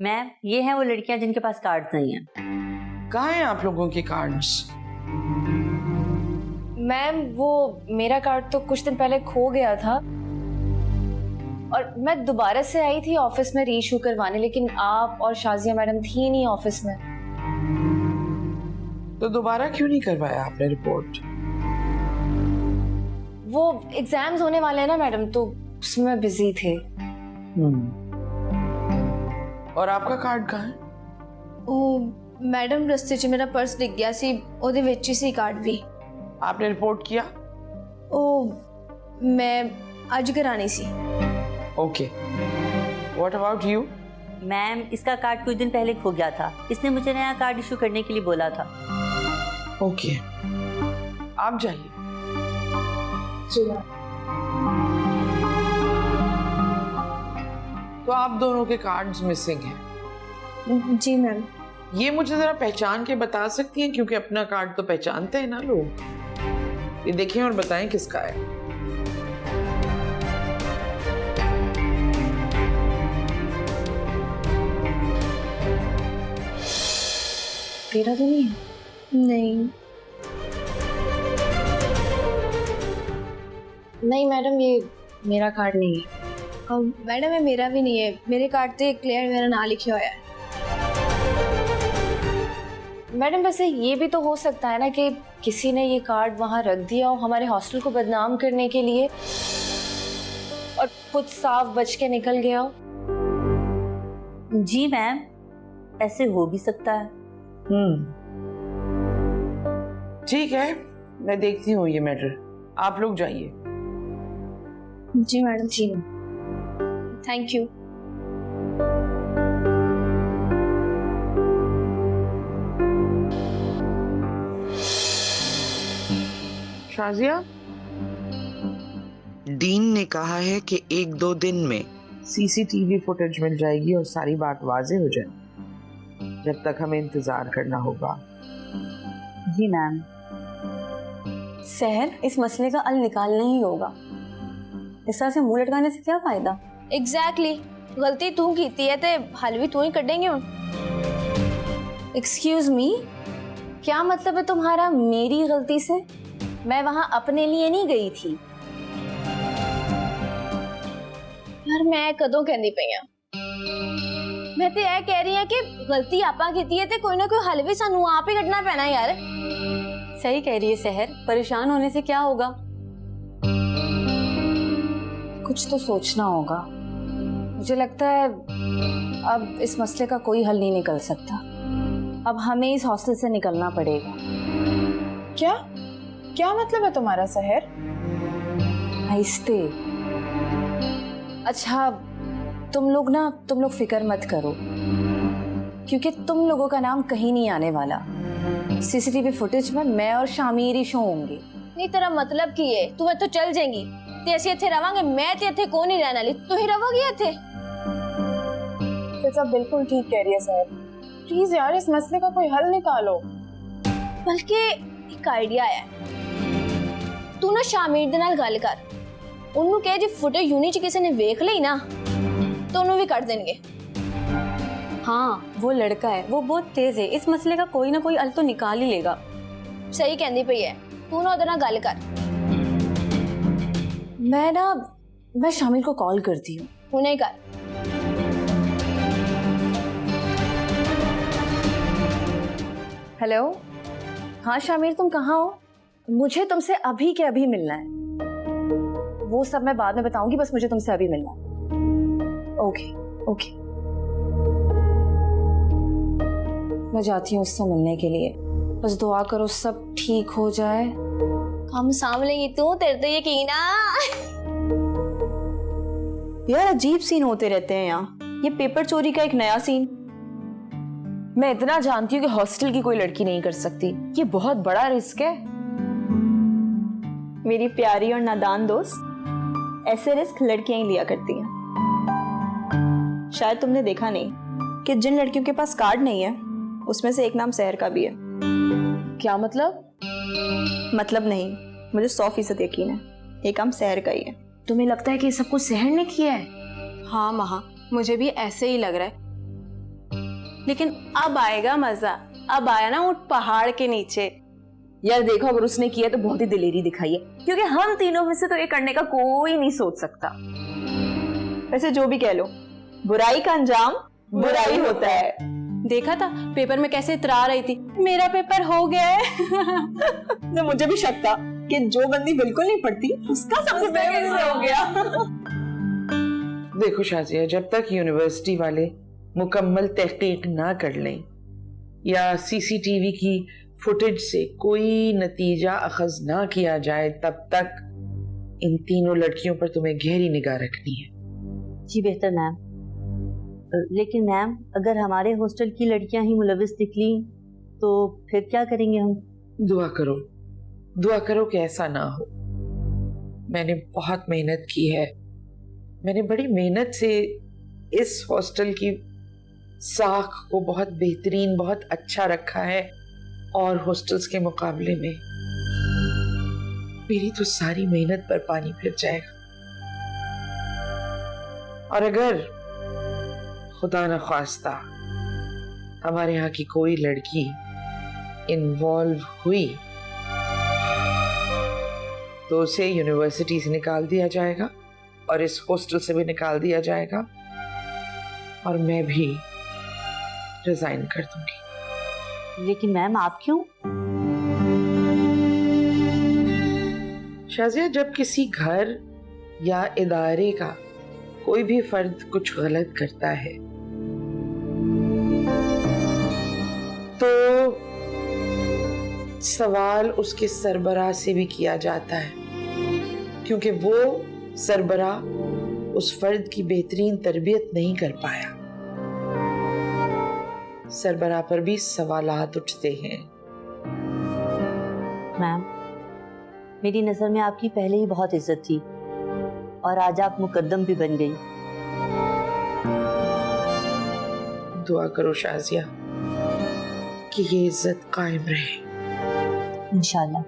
Ma'am, ये हैं वो लड़कियां जिनके पास कार्ड्स नहीं हैं। कहाँ हैं आप लोगों के कार्ड्स? मैम, वो मेरा कार्ड तो कुछ दिन पहले खो गया था और मैं दोबारा से आई थी ऑफिस में रीइशू करवाने, लेकिन आप और शाजिया मैडम थी नहीं ऑफिस में। तो दोबारा क्यों नहीं करवाया आपने रिपोर्ट? वो एग्जाम्स होने वाले हैं ना मैडम, तो उसमें बिजी थे। और आपका कार्ड कहाँ है? ओ मैडम, रस्ते 'ਚ मेरा पर्स डिग गया सी, ओदे विच ही सी कार्ड भी। आपने रिपोर्ट किया? ओ मैं आज करानी सी। Okay, what about you? Ma'am, इसका कार्ड कुछ दिन पहले खो गया था। इसने मुझे नया कार्ड इशू करने के लिए बोला था। ओके, आप जाइए। तो आप दोनों के कार्ड्स मिसिंग हैं। जी मैम। ये मुझे जरा पहचान के बता सकती हैं, क्योंकि अपना कार्ड तो पहचानते हैं ना लोग। ये देखें और बताएं किसका है। तेरा तो नहीं है? नहीं नहीं मैडम, ये मेरा कार्ड नहीं है। मैडम, ये मेरा भी नहीं है। मेरे कार्ड पे क्लियर मेरा नाम लिखा हुआ है। मैडम, वैसे ये भी तो हो सकता है ना कि किसी ने ये कार्ड वहां रख दिया हो हमारे हॉस्टल को बदनाम करने के लिए और खुद साफ बच के निकल गया हो। जी मैम, ऐसे हो भी सकता है। ठीक है, मैं देखती हूँ ये मैटर। आप लोग जाइए। जी मैडम। जी थैंक यू। शाजिया, डीन ने कहा है कि 1-2 दिन में सीसीटीवी फुटेज मिल जाएगी और सारी बात वाजे हो जाए। जब तक हमें इंतजार करना होगा। जी मैम। सहर, इस मसले का हल निकालना ही होगा। इस तरह से मुंह लटकाने से क्या फायदा? एग्जैक्टली, गलती तू की है ते हल भी तू ही कटेंगे हुन। एक्सक्यूज मी, क्या मतलब है तुम्हारा मेरी गलती से? मैं वहां अपने लिए नहीं गई थी। यार मैं कदों कहनी पई आ, मैं तो यह कह रही हूं कि गलती आपा की है ते कोई ना कोई हल भी सानू आप ही कटना पैना यार। सही कह रही है सहर, परेशान होने से क्या होगा? कुछ तो सोचना होगा। मुझे लगता है अब इस मसले का कोई हल नहीं निकल सकता। अब हमें इस हॉस्टल से निकलना पड़ेगा। क्या मतलब है तुम्हारा सहर? आहिस्ते। अच्छा, तुम लोग फिक्र मत करो, क्योंकि तुम लोगों का नाम कहीं नहीं आने वाला। सीसीटीवी फुटेज में मैं और शामिर ही शो होंगे। नहीं, तेरा मतलब की है? तू तो चल जाएगी ते ਅਸੀਂ ਇੱਥੇ ਰਵਾਂਗੇ। मैं ते ਇੱਥੇ कौन नहीं रहने वाली, तू ही रहोगी ਇੱਥੇ। ये सब बिल्कुल ठीक कह रही है सहर। प्लीज यार, इस मसले का कोई हल निकालो। बल्कि एक आइडिया है, तू ना शामिर दे नाल गल कर, ਉਹਨੂੰ ਕਹੇ ਜੇ ਫੁਟੇਜ ਯੂਨੀ ਚ ਕਿਸੇ ਨੇ ਵੇਖ ਲਈ ਨਾ तो ਉਹਨੂੰ ਵੀ ਕੱਢ ਦੇਣਗੇ। हाँ, वो लड़का है, वो बहुत तेज है। इस मसले का कोई ना कोई हल तो निकाल ही लेगा। सही कहंदी पई है, तू ना ਉਹਦੇ ਨਾਲ ਗੱਲ कर। मैं शामिर को कॉल करती हूँ। हुणे कर। हेलो, हाँ शामिर, तुम कहाँ हो? मुझे तुमसे अभी के अभी मिलना है। वो सब मैं बाद में बताऊंगी, बस मुझे तुमसे अभी मिलना है। ओके ओके, मैं जाती हूँ उससे मिलने के लिए। बस दुआ करो सब ठीक हो जाए। हम साम लेंगी, तू तेरे तो यकीन आ। यार अजीब सीन होते रहते हैं यहाँ। ये पेपर चोरी का एक नया सीन। मैं इतना जानती हूँ कि हॉस्टल की कोई लड़की नहीं कर सकती। ये बहुत बड़ा रिस्क है। मेरी प्यारी और नादान दोस्त, ऐसे रिस्क लड़कियां ही लिया करती हैं। शायद तुमने देखा नहीं कि जिन लड़कियों के पास कार्ड नहीं है उसमें से एक नाम सहर का भी है। क्या मतलब? मतलब नहीं, मुझे 100% यकीन है ये काम सहर का ही है। तुम्हें लगता है कि सब कुछ सहर ने किया है? हाँ महा, मुझे भी ऐसे ही लग रहा है। लेकिन अब आएगा मजा। अब आया ना ऊंट पहाड़ के नीचे। यार देखो, अगर उसने किया तो बहुत ही दिलेरी दिखाई है, क्योंकि हम तीनों में से तो ये करने का कोई नहीं सोच सकता। वैसे जो भी कह लो, बुराई का अंजाम बुराई होता है। देखा था पेपर में कैसे इतरा रही थी, मेरा पेपर हो गया है। तो मुझे भी शक था कि जो बंदी बिल्कुल नहीं पढ़ती उसका सबसे पहले कैसे हो गया। देखो शाजिया, जब तक यूनिवर्सिटी वाले मुकम्मल तहकीक ना कर लें या सीसीटीवी की फुटेज से कोई नतीजा अखज ना किया जाए, तब तक इन तीनों लड़कियों पर तुम्हें गहरी निगाह रखनी है। जी बेहतर मैम। लेकिन मैम, अगर हमारे हॉस्टल की लड़कियां ही मुलविस निकली तो फिर क्या करेंगे हम? दुआ करो कि ऐसा ना हो। मैंने बहुत मेहनत की है, मैंने बड़ी मेहनत से इस हॉस्टल की साख को बहुत बेहतरीन, बहुत अच्छा रखा है, और हॉस्टल्स के मुकाबले में मेरी तो सारी मेहनत पर पानी फिर जाएगा। और अगर खुदा न ख्वास्ता हमारे यहाँ की कोई लड़की इन्वॉल्व हुई तो उसे यूनिवर्सिटी से निकाल दिया जाएगा और इस हॉस्टल से भी निकाल दिया जाएगा, और मैं भी रिजाइन कर दूंगी। लेकिन मैम, आप क्यों? शाजिया, जब किसी घर या इदारे का कोई भी फर्द कुछ गलत करता है तो सवाल उसके सरबराह से भी किया जाता है, क्योंकि वो सरबराह उस फर्द की बेहतरीन तरबियत नहीं कर पाया। सरबराह पर भी सवालात उठते हैं। मैम, मेरी नजर में आपकी पहले ही बहुत इज्जत थी और आज आप मुकद्दम भी बन गई। दुआ करो शाजिया कि ये इज्जत कायम रहे। इंशाल्लाह।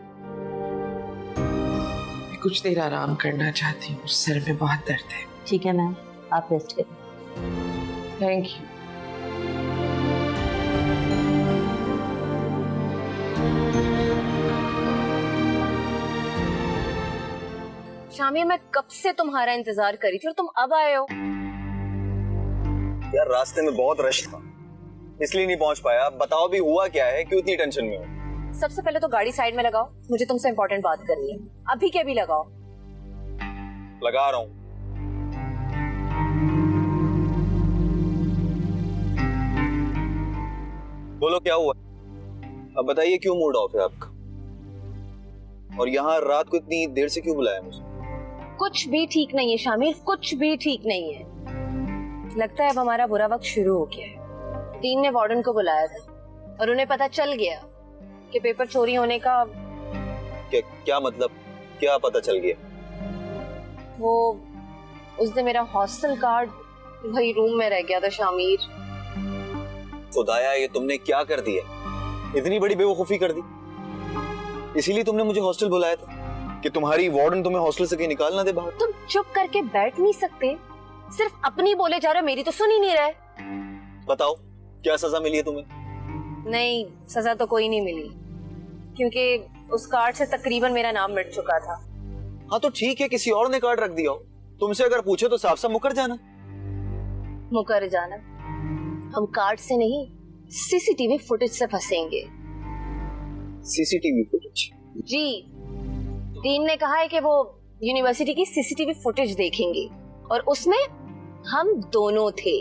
मैं कुछ देर आराम करना चाहती हूँ, सर में बहुत दर्द है। ठीक है मैम, आप रेस्ट करें। Thank you. शामिया, मैं कब से तुम्हारा इंतजार करी थी और तुम अब आए हो। यार रास्ते में बहुत रश था, इसलिए नहीं पहुंच पाया। बताओ भी हुआ क्या है, क्यों इतनी टेंशन में हो? सबसे पहले तो गाड़ी साइड में लगाओ, मुझे तुमसे इंपॉर्टेंट बात करनी है। अभी के भी लगाओ। लगा रहा हूं। बोलो क्या हुआ? अब बताइए, क्यों मूड ऑफ है आपका? और यहाँ रात को इतनी देर से क्यों बुलाया मुझे? कुछ भी ठीक नहीं है शामिर, कुछ भी ठीक नहीं है। लगता है अब हमारा बुरा वक्त शुरू हो गया है। डीन ने वार्डन को बुलाया था और उन्हें पता चल गया कि पेपर चोरी होने का। क्या मतलब? क्या पता चल गया? वो उस दिन मेरा हॉस्टल कार्ड वही रूम में रह गया था शामिर। खुदाया, ये तुमने क्या कर दिया? इतनी बड़ी बेवकूफी कर दी। इसीलिए तुमने मुझे हॉस्टल बुलाया था कि तुम्हारी वार्डन तुम्हें हॉस्टल से कहीं निकाल ना दे बाहर। तुम चुप करके बैठ नहीं सकते? सिर्फ अपनी बोले जा रहे हो, मेरी तो सुन ही नहीं रहे। बताओ क्या सजा मिली है तुम्हें? नहीं, सजा तो कोई नहीं मिली, क्योंकि उस कार्ड से तकरीबन मेरा नाम मिट चुका था। हाँ तो ठीक है, किसी और ने कार्ड रख दिया हो। तुमसे अगर पूछे तो साफ साफ मुकर जाना। मुकर जाना? हम कार्ड से नहीं, सीसीटीवी फुटेज से फंसेंगे। CCTV footage? जी, डीन ने कहा है कि वो यूनिवर्सिटी की सीसीटीवी फुटेज देखेंगे और उसमें हम दोनों थे।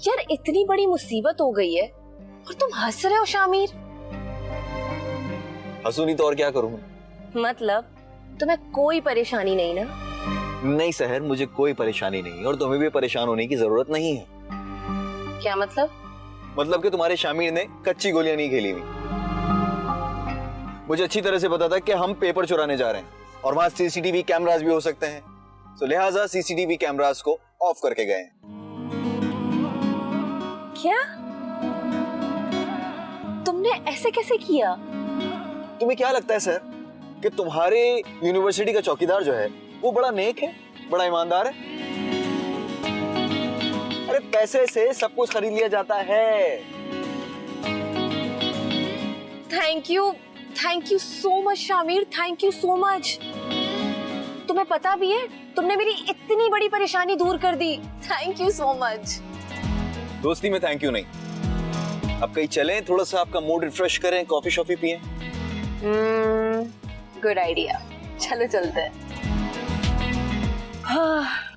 यार इतनी बड़ी मुसीबत हो गई है और तुम हंस रहे हो शामिर। हंसू नहीं तो और क्या करूं? मतलब तुम्हें कोई परेशानी नहीं ना? नहीं सहर, मुझे कोई परेशानी नहीं और तुम्हें भी परेशान होने की जरूरत नहीं है। क्या मतलब? मतलब कि तुम्हारे शामिर ने कच्ची गोलियां नहीं खेली हुई। मुझे अच्छी तरह से पता था कि हम पेपर चुराने जा रहे हैं और वहां सीसीटीवी कैमरास भी हो सकते हैं, तो लिहाजा सीसीटीवी कैमरास को ऑफ करके गए हैं। क्या? तुमने ऐसे कैसे किया? तुम्हें क्या लगता है सर कि तुम्हारे यूनिवर्सिटी का चौकीदार जो है वो बड़ा नेक है, बड़ा ईमानदार है? अरे पैसे से सब कुछ खरीद लिया जाता है। Thank you so much Shamir, thank you so much. तुम्हें पता भी है तुमने मेरी इतनी बड़ी परेशानी दूर कर दी, थैंक यू सो मच। दोस्ती में थैंक यू नहीं। अब कहीं चलें, थोड़ा सा आपका मूड रिफ्रेश करें, कॉफी शॉफी पिएं। गुड आइडिया, चलो चलते हैं। हाँ